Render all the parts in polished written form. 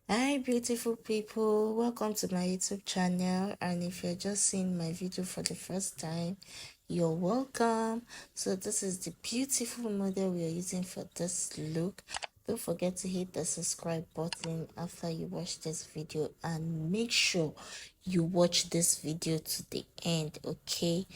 Hi beautiful people, welcome to my YouTube channel, and if you're just seeing my video for the first time, you're welcome. So this is the beautiful model we are using for this look. Don't forget to hit the subscribe button after you watch this video, and make sure you watch this video to the end, okay?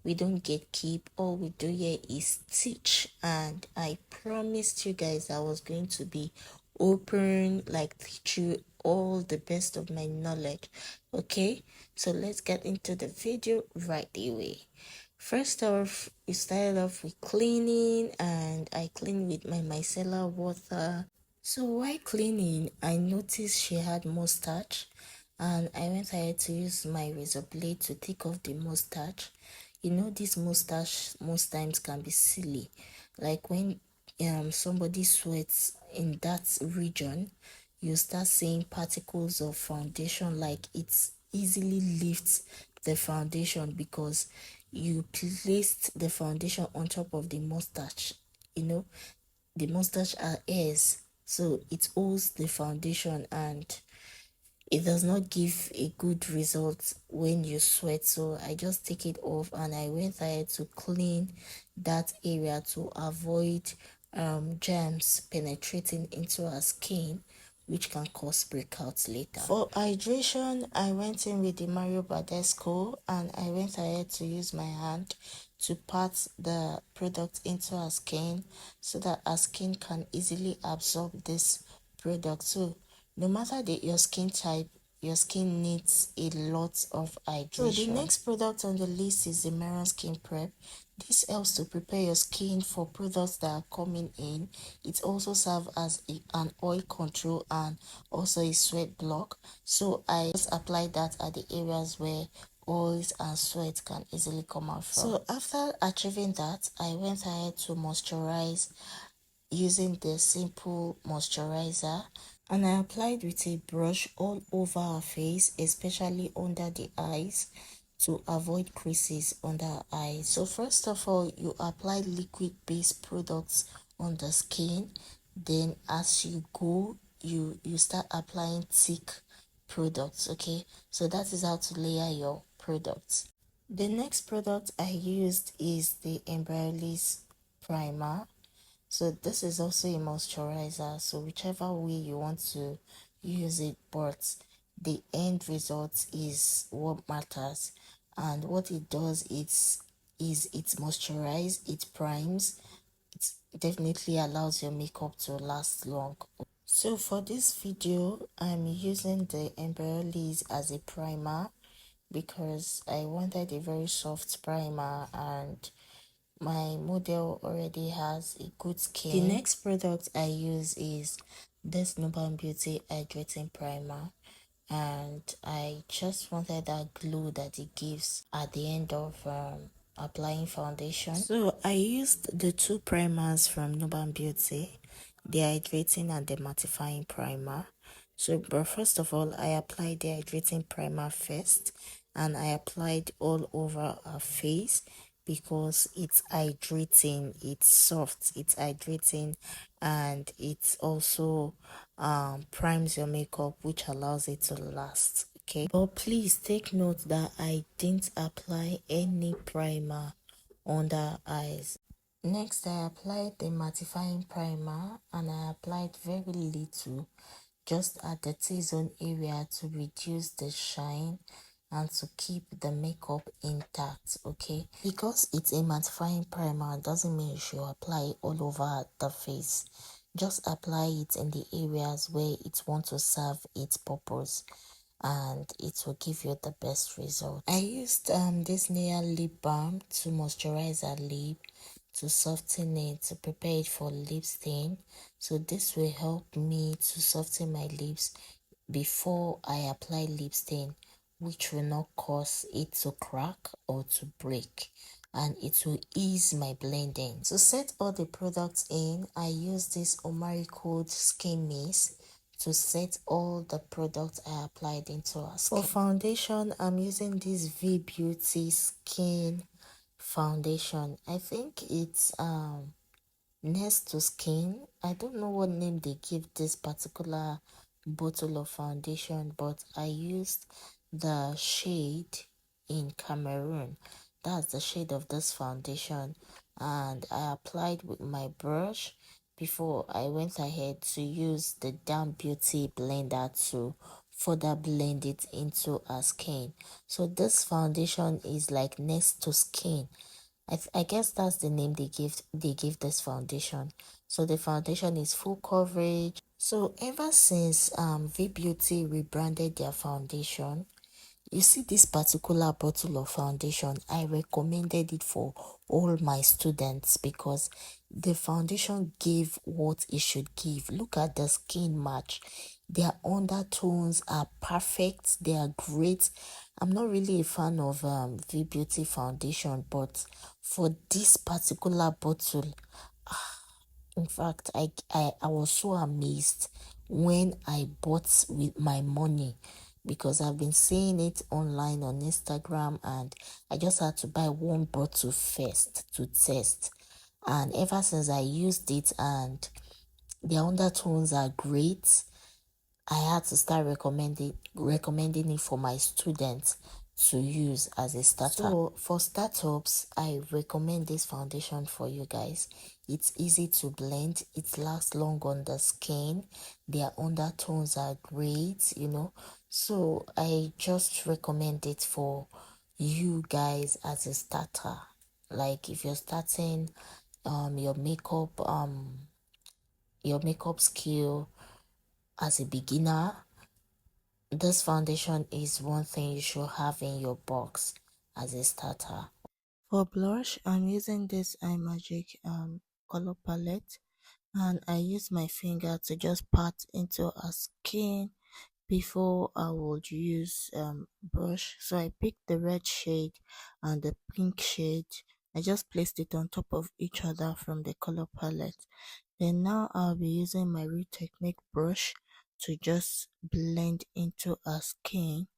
We don't gatekeep. All we do here is teach, and I promised you guys I was going to be open, like teach you all the best of my knowledge. Okay, so let's get into the video right away. First off, we started off with cleaning, and I cleaned with my micellar water. So while cleaning, I noticed she had mustache, and I went ahead to use my razor blade to take off the mustache. You know, this mustache most times can be silly, like when somebody sweats in that region, you start seeing particles of foundation, like it easily lifts the foundation because you placed the foundation on top of the mustache. You know, the mustache are hairs, so it holds the foundation, and it does not give a good result when you sweat. So I just take it off, and I went ahead to clean that area to avoid germs penetrating into our skin, which can cause breakouts later. For hydration, I went in with the Mario Badescu, and I went ahead to use my hand to pat the product into our skin so that our skin can easily absorb this product. So no matter your skin type, your skin needs a lot of hydration. So the next product on the list is the Merhon Skin Prep. This helps to prepare your skin for products that are coming in. It also serves as an oil control and also a sweat block. So I just apply that at the areas where oils and sweat can easily come out from. So after achieving that, I went ahead to moisturize using the simple moisturizer, and I applied with a brush all over her face, especially under the eyes, to avoid creases under her eyes. So first of all, you apply liquid based products on the skin, then as you go, you start applying thick products. Okay, so that is how to layer your products. The next product I used is the Embryolisse primer. So this is also a moisturizer, so whichever way you want to use it, but the end result is what matters. And what it does is it moisturizes, it primes, it definitely allows your makeup to last long. So for this video, I'm using the Embryolisse as a primer because I wanted a very soft primer, and my model already has a good skin. The next product I use is this Nuban Beauty Hydrating Primer, and I just wanted that glow that it gives at the end of applying foundation. So I used the two primers from Nuban Beauty, the hydrating and the mattifying primer. So but first of all, I applied the hydrating primer first, and I applied all over her face because it's hydrating, it's soft, it's hydrating, and it's also primes your makeup, which allows it to last. Okay, but please take note that I didn't apply any primer under eyes. Next, I applied the mattifying primer, and I applied very little just at the T-zone area to reduce the shine and to keep the makeup intact. Okay, because it's a mattifying primer doesn't mean you should apply it all over the face. Just apply it in the areas where it wants to serve its purpose, and it will give you the best result. I used this nail lip balm to moisturize our lip, to soften it, to prepare it for lip stain. So this will help me to soften my lips before I apply lip stain, which will not cause it to crack or to break, and it will ease my blending. To set all the products in, I use this Omari Code Skin Mist to set all the products I applied into our skin. For foundation, I'm using this V Beauty Skin Foundation. I think it's next to skin. I don't know what name they give this particular bottle of foundation, but I used the shade in Cameroon. That's the shade of this foundation, and I applied with my brush before I went ahead to use the Damn Beauty blender to further blend it into our skin. So this foundation is like next to skin. I guess that's the name they give this foundation. So the foundation is full coverage. So ever since V Beauty rebranded their foundation, you see this particular bottle of foundation, I recommended it for all my students because the foundation gave what it should give. Look at the skin match. Their undertones are perfect. They are great. I'm not really a fan of V Beauty foundation, but for this particular bottle, in fact, I was so amazed when I bought with my money because I've been seeing it online on Instagram, and I just had to buy one bottle first to test. And ever since I used it, and the undertones are great, I had to start recommending it for my students to use as a starter. So for startups, I recommend this foundation for you guys. It's easy to blend, it lasts long on the skin, their undertones are great, So I just recommend it for you guys as a starter. Like if you're starting your makeup skill as a beginner, this foundation is one thing you should have in your box as a starter. For blush, I'm using this iMagic color palette, and I use my finger to just pat into a skin before I would use brush. So I picked the red shade and the pink shade. I just placed it on top of each other from the color palette. Then now I'll be using my Real Technique brush to just blend into our skin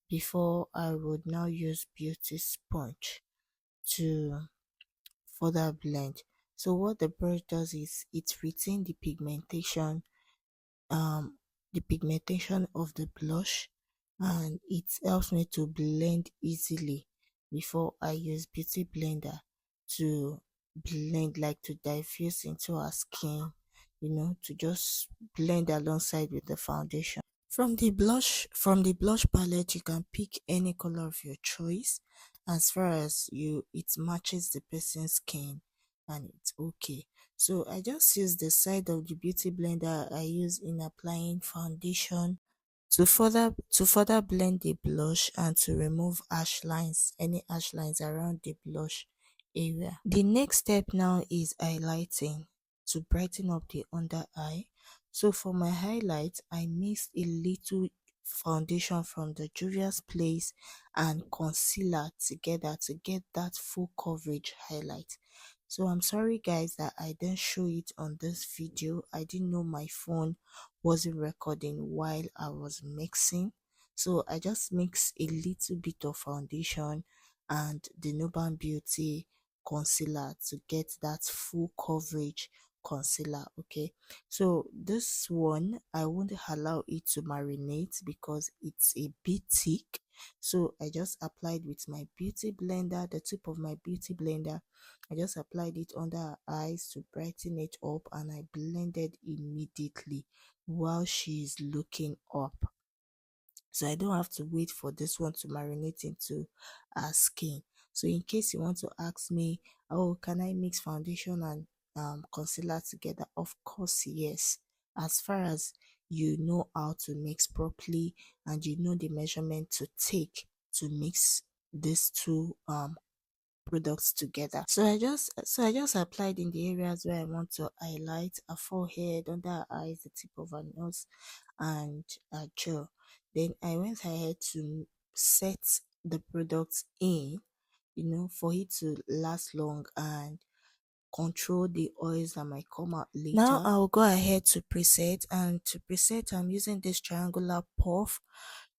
before I would now use beauty sponge to further blend. So what the brush does is it retains um the pigmentation of the blush, and it helps me to blend easily before I use beauty blender to blend, like to diffuse into our skin, to just blend alongside with the foundation. From the blush palette, you can pick any color of your choice as far as it matches the person's skin, and it's okay. So I just use the side of the beauty blender I use in applying foundation to further blend the blush and to remove any harsh lines around the blush area. The next step now is highlighting to brighten up the under eye. So for my highlight, I mixed a little foundation from the Juvia's Place and concealer together to get that full coverage highlight. So I'm sorry guys that I didn't show it on this video. I didn't know my phone wasn't recording while I was mixing. So I just mixed a little bit of foundation and the Nuban Beauty concealer to get that full coverage concealer. Okay, so this one I won't allow it to marinate because it's a bit thick. So I just applied with my beauty blender, the tip of my beauty blender. I just applied it under her eyes to brighten it up, and I blended immediately while she's looking up, so I don't have to wait for this one to marinate into our skin. So in case you want to ask me, oh, can I mix foundation and concealer together? Of course, yes. As far as you know how to mix properly and you know the measurement to take to mix these two products together. So I just applied in the areas where I want to highlight: a forehead, under her eyes, the tip of her nose, and a jaw. Then I went ahead to set the products in, for it to last long and control the oils that might come out later. Now I'll go ahead to preset, and to preset I'm using this triangular puff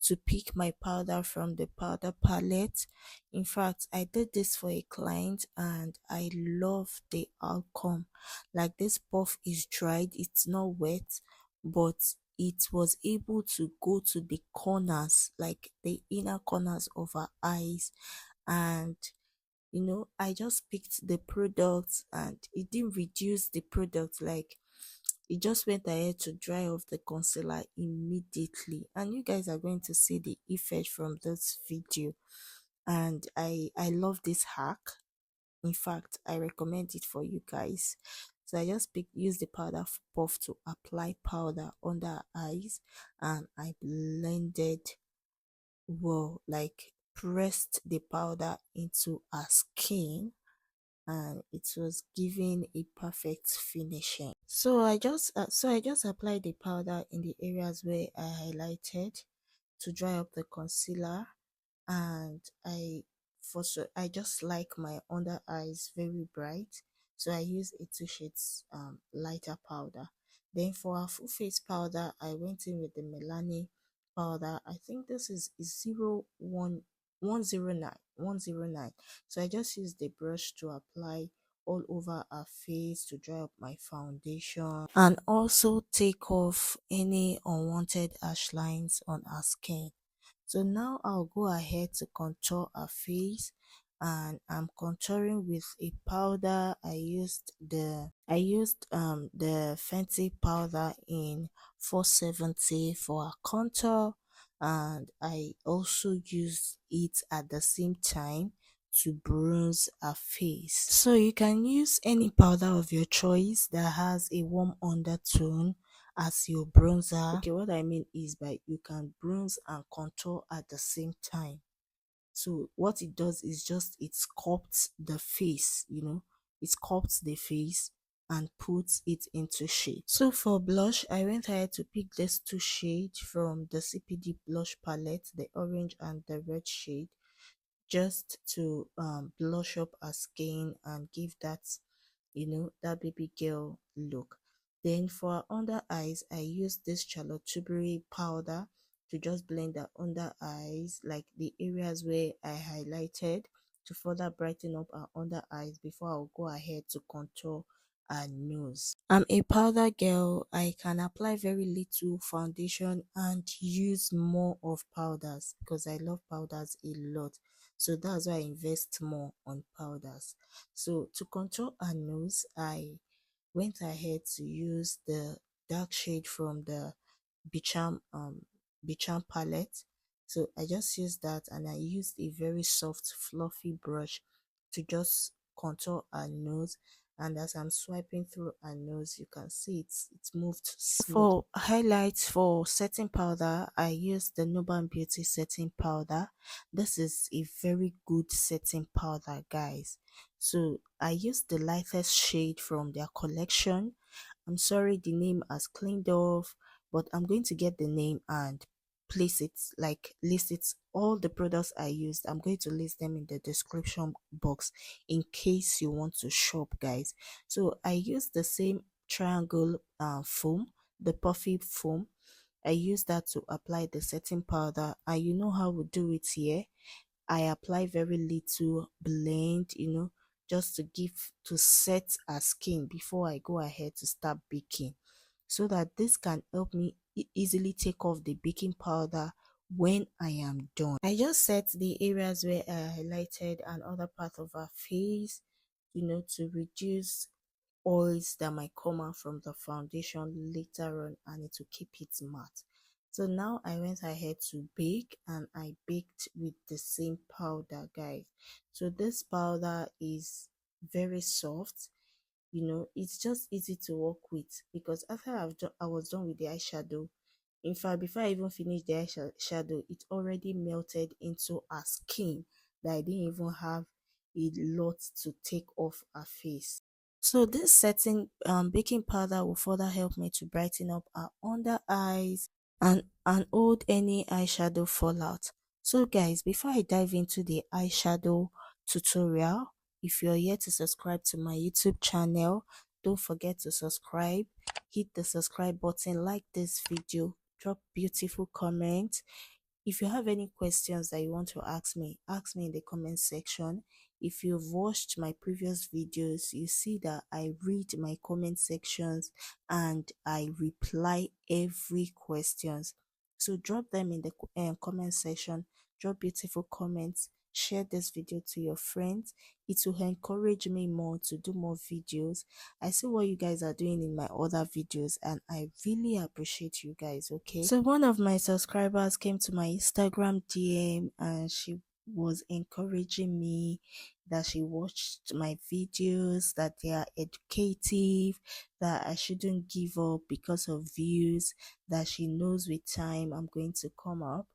to pick my powder from the powder palette. In fact, I did this for a client and I love the outcome. Like, this puff is dried, it's not wet, but it was able to go to the corners, like the inner corners of her eyes. And I just picked the product and it didn't reduce the product, like it just went ahead to dry off the concealer immediately. And you guys are going to see the effect from this video. And I love this hack. In fact, I recommend it for you guys. So I just use the powder puff to apply powder under eyes, and I blended well, like pressed the powder into her skin, and it was giving a perfect finishing. So I just applied the powder in the areas where I highlighted to dry up the concealer. And I just like my under eyes very bright, so I use a 2 shades lighter powder. Then for our full face powder, I went in with the Milani powder. I think this is 109. So I just used the brush to apply all over our face to dry up my foundation and also take off any unwanted ash lines on our skin. So now I'll go ahead to contour her face, and I'm contouring with a powder. I used the Fenty powder in 470 for a contour, and I also used it at the same time to bronze her face. So you can use any powder of your choice that has a warm undertone as your bronzer. Okay, what I mean is by you can bronze and contour at the same time. So what it does is just it sculpts the face, it sculpts the face and puts it into shade. So for blush, I went ahead to pick these two shades from the CPD blush palette, the orange and the red shade, just to blush up our skin and give that that baby girl look. Then for our under eyes, I use this Charlotte Tilbury powder to just blend the under eyes, like the areas where I highlighted, to further brighten up our under eyes before I'll go ahead to contour our nose. I'm a powder girl. I can apply very little foundation and use more of powders because I love powders a lot. So that's why I invest more on powders. So to contour our nose, I went ahead to use the dark shade from the Bicham Bicham palette. So I just used that, and I used a very soft fluffy brush to just contour our nose. And as I'm swiping through our nose, you can see it's moved smooth. For highlights, for setting powder, I used the Nuban Beauty setting powder. This is a very good setting powder, guys. So I used the lightest shade from their collection. I'm sorry the name has cleaned off, but I'm going to get the name and place it, like list it, all the products I used. I'm going to list them in the description box in case you want to shop, guys. So I used the same triangle foam, the puffy foam. I use that to apply the setting powder, and you know how we do it here. I apply very little blend, just to set our skin before I go ahead to start baking, so that this can help me easily take off the baking powder when I am done. I just set the areas where I highlighted and other part of our face, to reduce oils that might come out from the foundation later on, and it will keep it matte. So now I went ahead to bake, and I baked with the same powder, guys. So this powder is very soft, it's just easy to work with, because after I was done with the eyeshadow, in fact before I even finished the eyeshadow, it already melted into our skin, that I didn't even have a lot to take off our face. So this setting baking powder will further help me to brighten up our under eyes and hold any eyeshadow fallout. So guys, before I dive into the eyeshadow tutorial, if you're yet to subscribe to my YouTube channel, don't forget to subscribe. Hit the subscribe button, like this video, drop beautiful comments. If you have any questions that you want to ask me in the comment section. If you've watched my previous videos, you see that I read my comment sections and I reply every questions. So drop them in the comment section. Drop beautiful comments. Share this video to your friends. It will encourage me more to do more videos. I see what you guys are doing in my other videos and I really appreciate you guys, okay? So one of my subscribers came to my Instagram DM and she was encouraging me that she watched my videos, that they are educative, that I shouldn't give up because of views, that she knows with time I'm going to come up.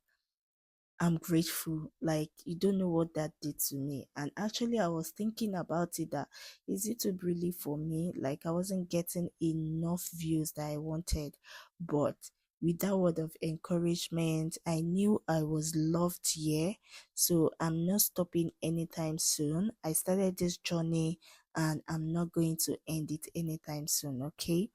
I'm grateful. Like, you don't know what that did to me. And actually, I was thinking about it, that is YouTube really for me? Like, I wasn't getting enough views that I wanted. But with that word of encouragement, I knew I was loved here. So I'm not stopping anytime soon. I started this journey and I'm not going to end it anytime soon, okay?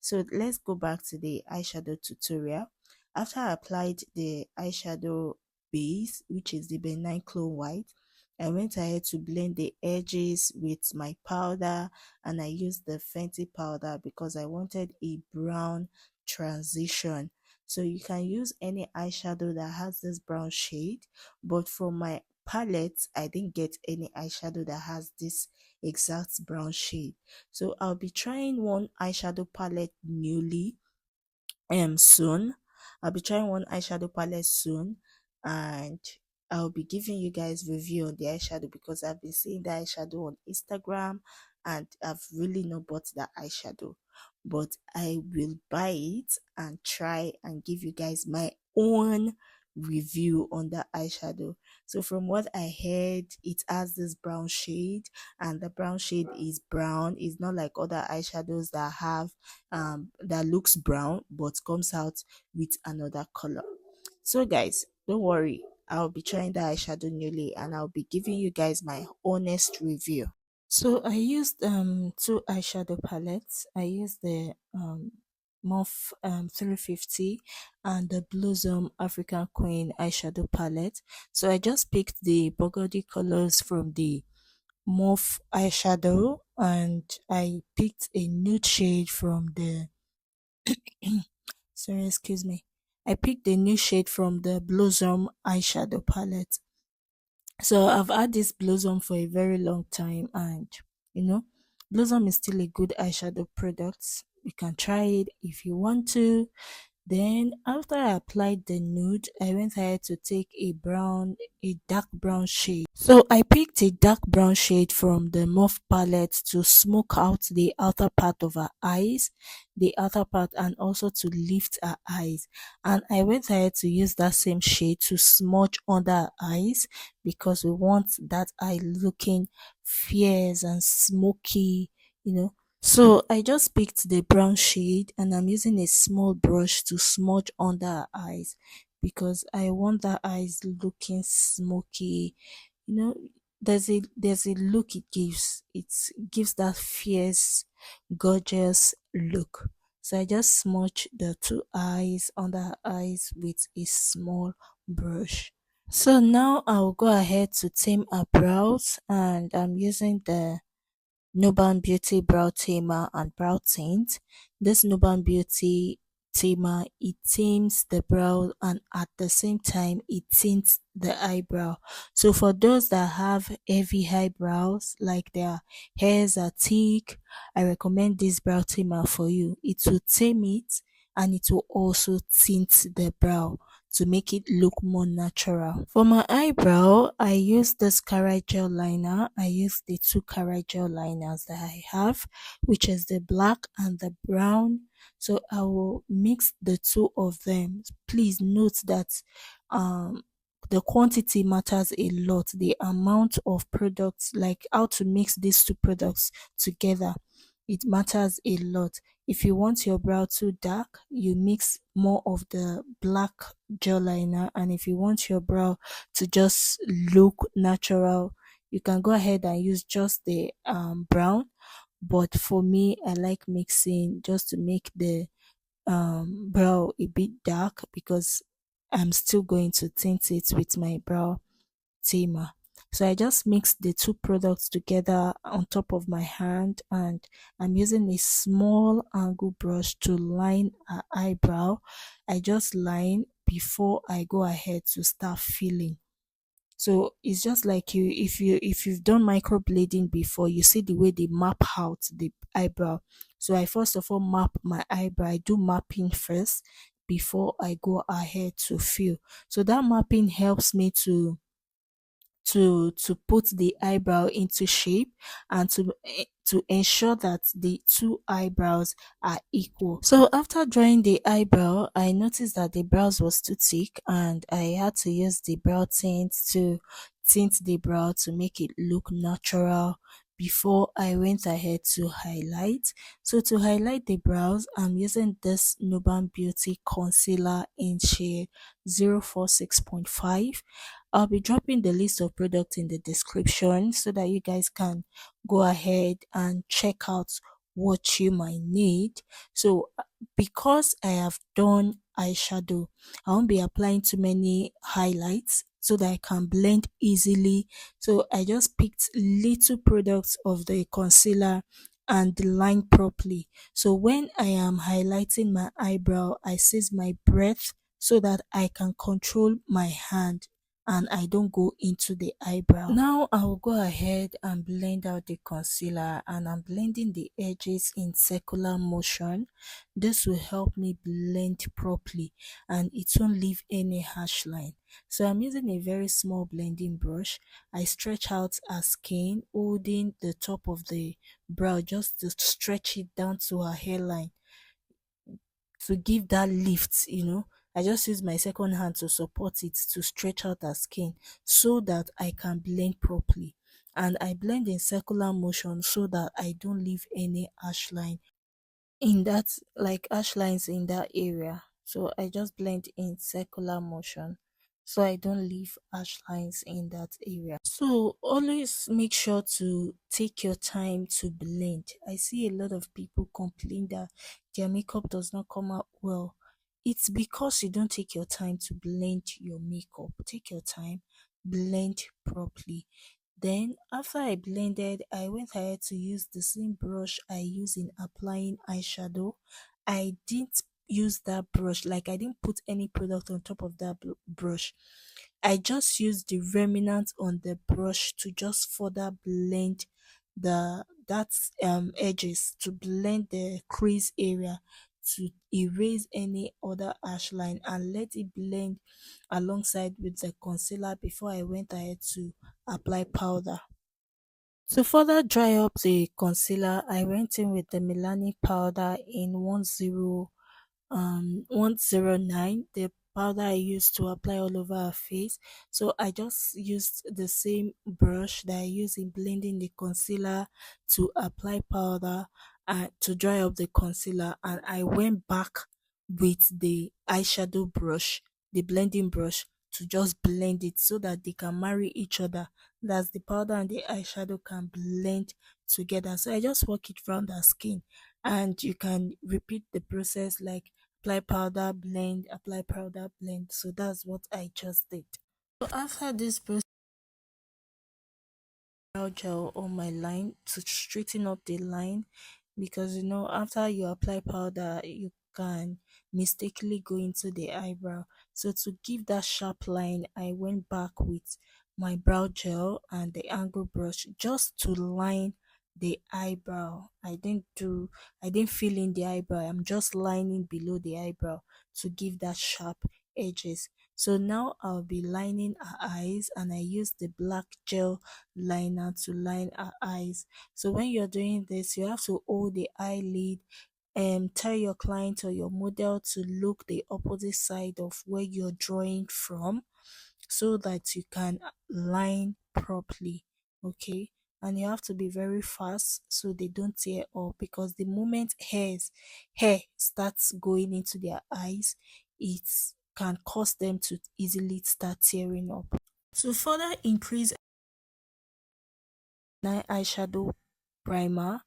So let's go back to the eyeshadow tutorial. After I applied the eyeshadow base, which is the benign clone white, I went ahead to blend the edges with my powder, and I used the Fenty powder because I wanted a brown transition. So you can use any eyeshadow that has this brown shade, but from my palette I didn't get any eyeshadow that has this exact brown shade. So I'll be trying one eyeshadow palette newly soon. I'll be trying one eyeshadow palette soon, and I'll be giving you guys review on the eyeshadow because I've been seeing the eyeshadow on Instagram and I've really not bought that eyeshadow. But I will buy it and try and give you guys my own review on the eyeshadow. So from what I heard, it has this brown shade, and the brown shade is brown. It's not like other eyeshadows that have that looks brown but comes out with another color. So guys, don't worry, I'll be trying the eyeshadow newly and I'll be giving you guys my honest review. So I used two eyeshadow palettes. I used the Morph 350 and the Blossom African Queen eyeshadow palette. So I just picked the burgundy colors from the Morph eyeshadow and I picked a nude shade from the sorry, excuse me. I picked the new shade from the Blossom eyeshadow palette. So I've had this Blossom for a very long time, and you know, Blossom is still a good eyeshadow product. You can try it if you want to. Then after I applied the nude, I went ahead to take a dark brown shade. So I picked a dark brown shade from the Morph palette to smoke out the outer part of her eyes, and also to lift her eyes. And I went ahead to use that same shade to smudge under her eyes because we want that eye looking fierce and smoky, you know. So I just picked the brown shade and I'm using a small brush to smudge under her eyes because I want her eyes looking smoky. You know, there's a look it gives. It gives that fierce, gorgeous look. So I just smudge the two eyes under her eyes with a small brush. So now I'll go ahead to tame her brows and I'm using the Nuban Beauty Brow Tamer and Brow Tint. This Nuban Beauty Tamer, it tames the brow and at the same time it tints the eyebrow. So for those that have heavy eyebrows, like their hairs are thick, I recommend this brow tamer for you. It will tame it and it will also tint the brow to make it look more natural. For my eyebrow, I use this Cara gel liner. I use the two Cara gel liners that I have, which is the black and the brown. So I will mix the two of them. Please note that the quantity matters a lot. The amount of products, like how to mix these two products together, it matters a lot. If you want your brow too dark, you mix more of the black gel liner, and if you want your brow to just look natural, you can go ahead and use just the brown. But for me, I like mixing just to make the brow a bit dark because I'm still going to tint it with my brow tamer. So I just mixed the two products together on top of my hand, and I'm using a small angle brush to line her eyebrow. I just line before I go ahead to start filling. So it's just like if you've done microblading before, you see the way they map out the eyebrow. So I first of all map my eyebrow. I do mapping first before I go ahead to fill. So that mapping helps me to put the eyebrow into shape, and to ensure that the two eyebrows are equal. So after drawing the eyebrow, I noticed that the brows was too thick, and I had to use the brow tint to tint the brow to make it look natural before I went ahead to highlight. So to highlight the brows, I'm using this Nuban Beauty concealer in shade 046.5. I'll be dropping the list of products in the description so that you guys can go ahead and check out what you might need. So because I have done eyeshadow, I won't be applying too many highlights so that I can blend easily. So I just picked little products of the concealer and line properly. So when I am highlighting my eyebrow, I seize my breath so that I can control my hand and I don't go into the eyebrow. Now I will go ahead and blend out the concealer, and I'm blending the edges in circular motion. This will help me blend properly and it won't leave any harsh line. So I'm using a very small blending brush. I stretch out her skin, holding the top of the brow just to stretch it down to her hairline to give that lift. I just use my second hand to support it to stretch out her skin so that I can blend properly. And I blend in circular motion so that I don't leave any harsh line in that, like ash lines in that area. So I just blend in circular motion so I don't leave ash lines in that area. So always make sure to take your time to blend. I see a lot of people complain that their makeup does not come out well. It's because you don't take your time to blend your makeup. Take your time, blend properly. Then after I blended, I went ahead to use the same brush I use in applying eyeshadow. I didn't use that brush, like I didn't put any product on top of that brush. I just used the remnant on the brush to just further blend the that edges, to blend the crease area, to erase any other ash line and let it blend alongside with the concealer before I went ahead to apply powder. To further dry up the concealer, I went in with the Milani powder in 109, the powder I used to apply all over her face. So I just used the same brush that I use in blending the concealer to apply powder and to dry up the concealer, and I went back with the eyeshadow brush, the blending brush, to just blend it so that they can marry each other. That's the powder and the eyeshadow can blend together. So I just work it around her skin, and you can repeat the process like apply powder, blend, apply powder, blend. So that's what I just did. So after this process, brow gel on my line to straighten up the line, because after you apply powder you can mistakenly go into the eyebrow. So to give that sharp line, I went back with my brow gel and the angle brush just to line the eyebrow. I didn't fill in the eyebrow. I'm just lining below the eyebrow to give that sharp edges. So now I'll be lining her eyes, and I use the black gel liner to line our eyes. So when you're doing this, you have to hold the eyelid and tell your client or your model to look the opposite side of where you're drawing from so that you can line properly. Okay. And you have to be very fast so they don't tear up, because the moment hair starts going into their eyes, it can cause them to easily start tearing up. To further increase eyeshadow primer,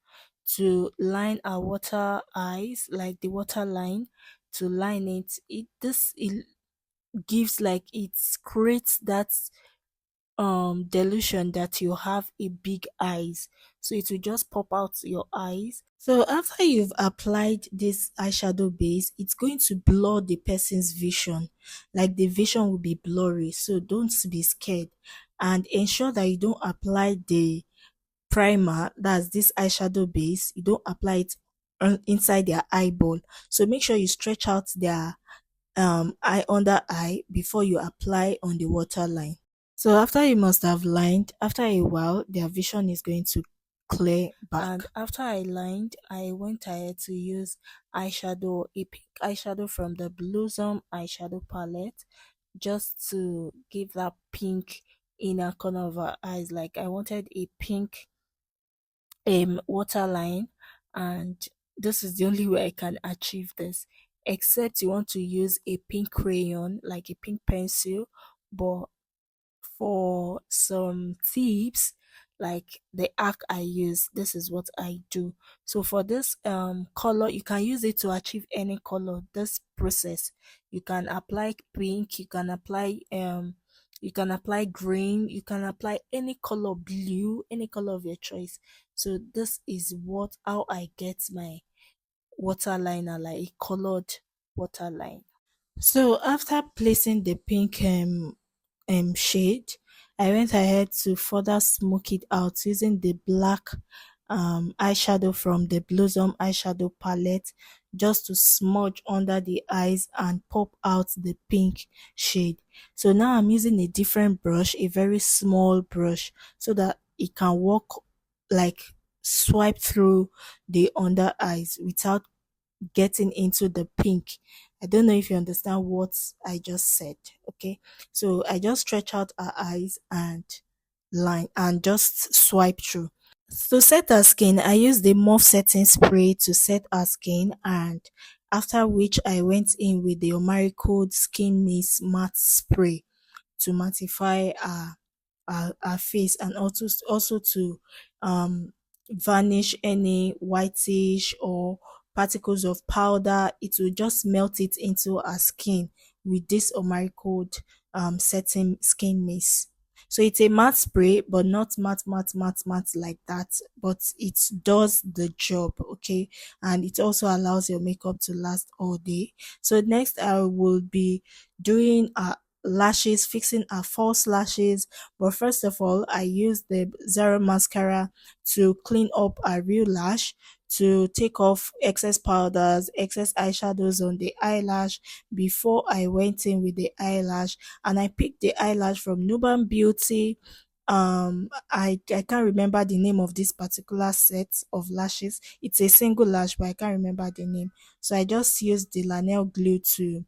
to line our water eyes, like the waterline, to line it gives like it creates that delusion that you have a big eyes, so it will just pop out your eyes. So after you've applied this eyeshadow base, it's going to blur the person's vision, like the vision will be blurry, so don't be scared. And ensure that you don't apply the primer, that's this eyeshadow base, you don't apply it inside their eyeball. So make sure you stretch out their eye under eye before you apply on the waterline. So after you must have lined, after a while, their vision is going to clear back. And after I lined, I went ahead to use eyeshadow, a pink eyeshadow from the Blossom eyeshadow palette, just to give that pink inner corner of our eyes. Like I wanted a pink waterline, and this is the only way I can achieve this. Except you want to use a pink crayon, like a pink pencil, but for some tips, like the arc I use, this is what I do. So for this color, you can use it to achieve any color. This process, you can apply pink, you can apply green, you can apply any color, blue, any color of your choice. So this is what how I get my waterliner, like a colored waterline. So after placing the pink shade, I went ahead to further smoke it out using the black eyeshadow from the Blossom eyeshadow palette, just to smudge under the eyes and pop out the pink shade. So now I'm using a different brush, a very small brush, so that it can work like swipe through the under eyes without getting into the pink. I don't know if you understand what I just said. Okay. So I just stretch out our eyes and line and just swipe through. To set our skin, I used the Morph setting spray to set our skin, and after which I went in with the Omari Code Skin Mist Matte Spray to mattify our face, and also to um vanish any whitish or particles of powder. It will just melt it into our skin with this Omari Code setting skin mist. So it's a matte spray, but not matte like that, but it does the job. Okay. And it also allows your makeup to last all day. So next I will be doing lashes, fixing our false lashes. But first of all, I use the zero mascara to clean up our real lash, to take off excess powders, excess eyeshadows on the eyelash before I went in with the eyelash. And I picked the eyelash from Nuban Beauty. I can't remember the name of this particular set of lashes. It's a single lash, but I can't remember the name. So I just used the Lanel glue to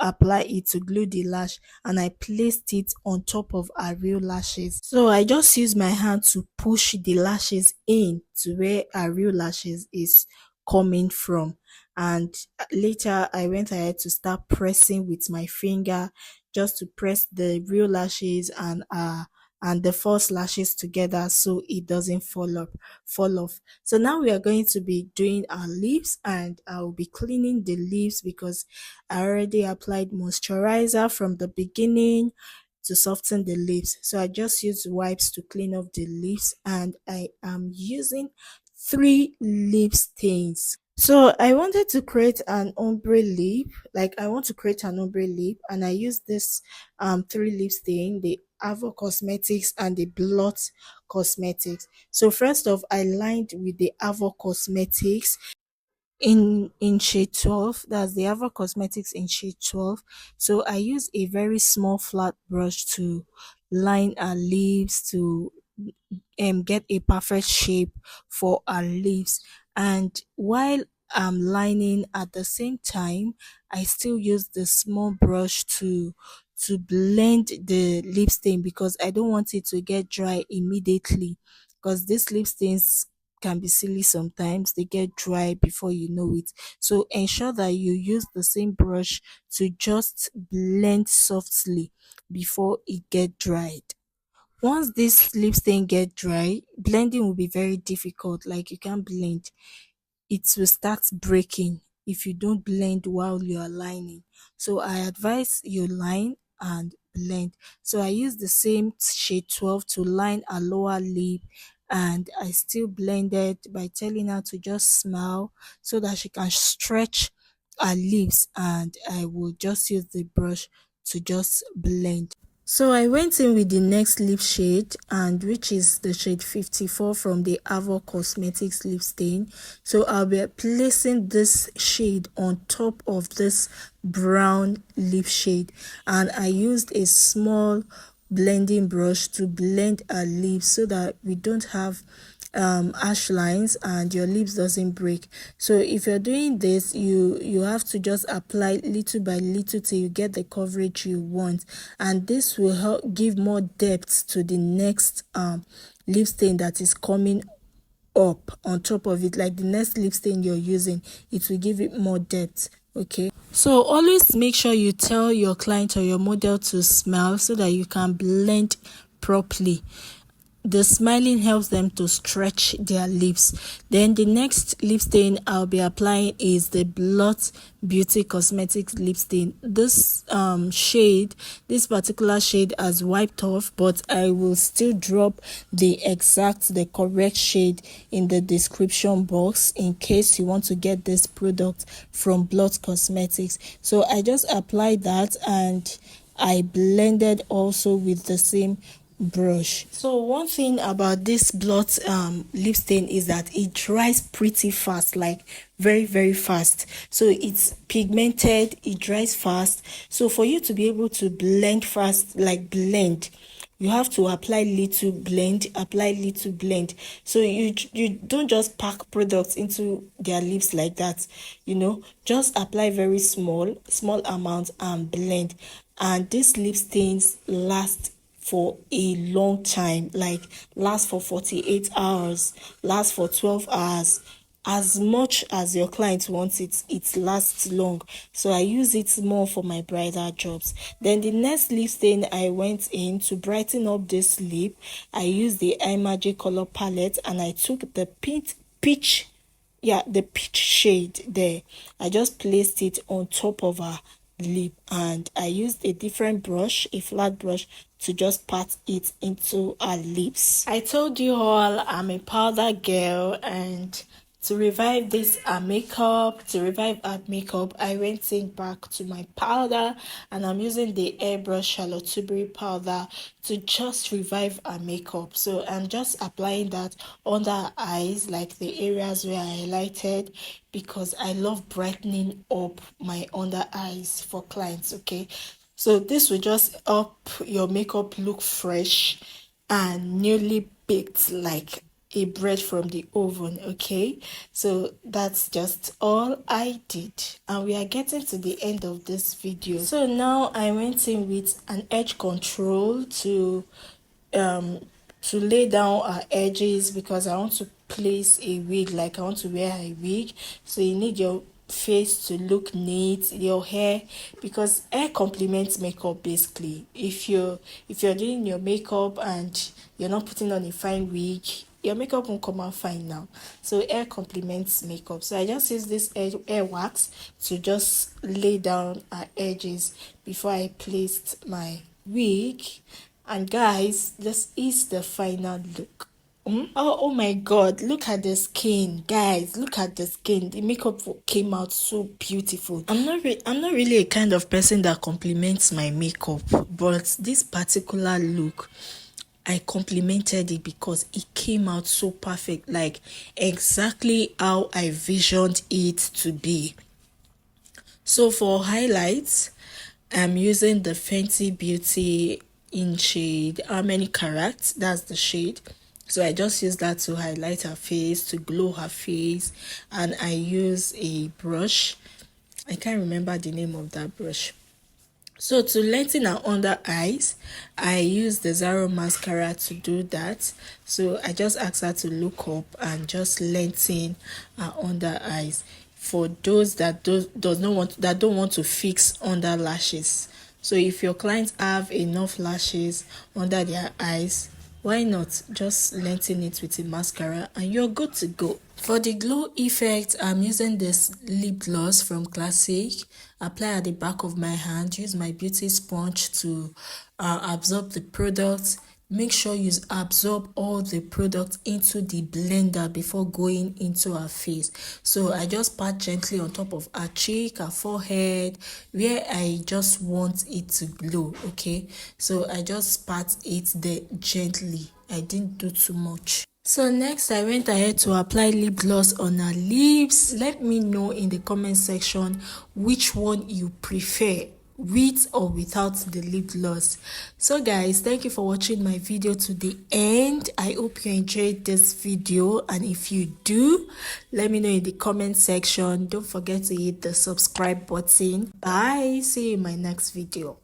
apply it, to glue the lash, and I placed it on top of our real lashes. So I just use my hand to push the lashes in to where our real lashes is coming from. And later I went ahead to start pressing with my finger, just to press the real lashes and the false lashes together so it doesn't fall off. So now we are going to be doing our lips, and I will be cleaning the lips because I already applied moisturizer from the beginning to soften the lips. So I just use wipes to clean off the lips, and I am using three lip stains. So I wanted to create an ombre lip, like I want to create an ombre lip, and I use this three lip stain, the Avo Cosmetics and the Blot Cosmetics. So first off, I lined with the Avo Cosmetics in shade 12. That's the Ava Cosmetics in shade 12. So I use a very small flat brush to line our lips, to get a perfect shape for our lips. And while I'm lining at the same time, I still use the small brush to blend the lip stain, because I don't want it to get dry immediately, because these lip stains can be silly sometimes. They get dry before you know it. So ensure that you use the same brush to just blend softly before it get dried. Once this lip stain get dry, blending will be very difficult. Like you can't blend, it will start breaking. if you don't blend while you are lining. So I advise you line and blend. So I use the same shade 12 to line a lower lip, and I still blended by telling her to just smile so that she can stretch her lips, and I will just use the brush to just blend. So I went in with the next lip shade, and which is the shade 54 from the Avo Cosmetics lip stain. So I'll be placing this shade on top of this brown lip shade, and I used a small blending brush to blend our lips so that we don't have ash lines and your lips doesn't break. So if you're doing this, you have to just apply little by little till you get the coverage you want, and this will help give more depth to the next lip stain that is coming up on top of it. Like the next lip stain you're using, it will give it more depth. Okay, so always make sure you tell your client or your model to smile so that you can blend properly. The smiling helps them to stretch their lips. Then the next lip stain I'll be applying is the Blot Beauty Cosmetics lip stain. This this particular shade has wiped off, but I will still drop the correct shade in the description box in case you want to get this product from Blot Cosmetics. So I just applied that, and I blended also with the same brush. So one thing about this Blot lip stain is that it dries pretty fast, like very fast. So it's pigmented, it dries fast. So for you to be able to blend fast, like blend, you have to apply little, blend, apply little, blend. So you don't just pack products into their lips like that, just apply very small amount and blend. And these lip stains last for a long time, like last for 48 hours, last for 12 hours. As much as your client wants it, it lasts long. So I use it more for my bridal jobs. Then the next lip stain I went in to brighten up this lip, I used the iMagic color palette, and I took the peach shade there. I just placed it on top of her lip, and I used a different brush, a flat brush, to just pat it into her lips. I told you all I'm a powder girl, and to revive our makeup, I went in back to my powder, and I'm using the airbrush Charlotte Tilbury powder to just revive our makeup. So I'm just applying that under her eyes, like the areas where I highlighted, because I love brightening up my under eyes for clients. Okay, so this will just help your makeup look fresh and newly baked, like a bread from the oven. Okay, so that's just all I did, and we are getting to the end of this video. So now I went in with an edge control to lay down our edges, because I want to place a wig, like I want to wear a wig. So you need your face to look neat, your hair, because hair complements makeup. Basically, if you're doing your makeup and you're not putting on a fine wig, your makeup won't come out fine now. So hair complements makeup. So I just use this hair wax to just lay down our edges before I placed my wig. And guys, this is the final look. Oh my god, look at the skin, guys, look at the skin. The makeup came out so beautiful. I'm not really a kind of person that compliments my makeup, but this particular look, I complimented it because it came out so perfect, like exactly how I visioned it to be. So for highlights, I'm using the Fenty Beauty in shade How Many Carats, that's the shade. So I just use that to highlight her face, to glow her face, and I use a brush. I can't remember the name of that brush. So to lighten her under eyes, I use the Zaro mascara to do that. So I just ask her to look up and just lighten her under eyes. For those that don't want to fix under lashes. So if your clients have enough lashes under their eyes, why not just lighten it with a mascara and you're good to go. For the glow effect, I'm using this lip gloss from Classic. Apply at the back of my hand. Use my beauty sponge to absorb the product. Make sure you absorb all the product into the blender before going into her face. So I just pat gently on top of her cheek, her forehead, where I just want it to glow. Okay, so I just pat it there gently. I didn't do too much. So next I went ahead to apply lip gloss on her lips. Let me know in the comment section which one you prefer, with or without the lip gloss. So guys, thank you for watching my video to the end. I hope you enjoyed this video, and if you do, let me know in the comment section. Don't forget to hit the subscribe button. Bye, see you in my next video.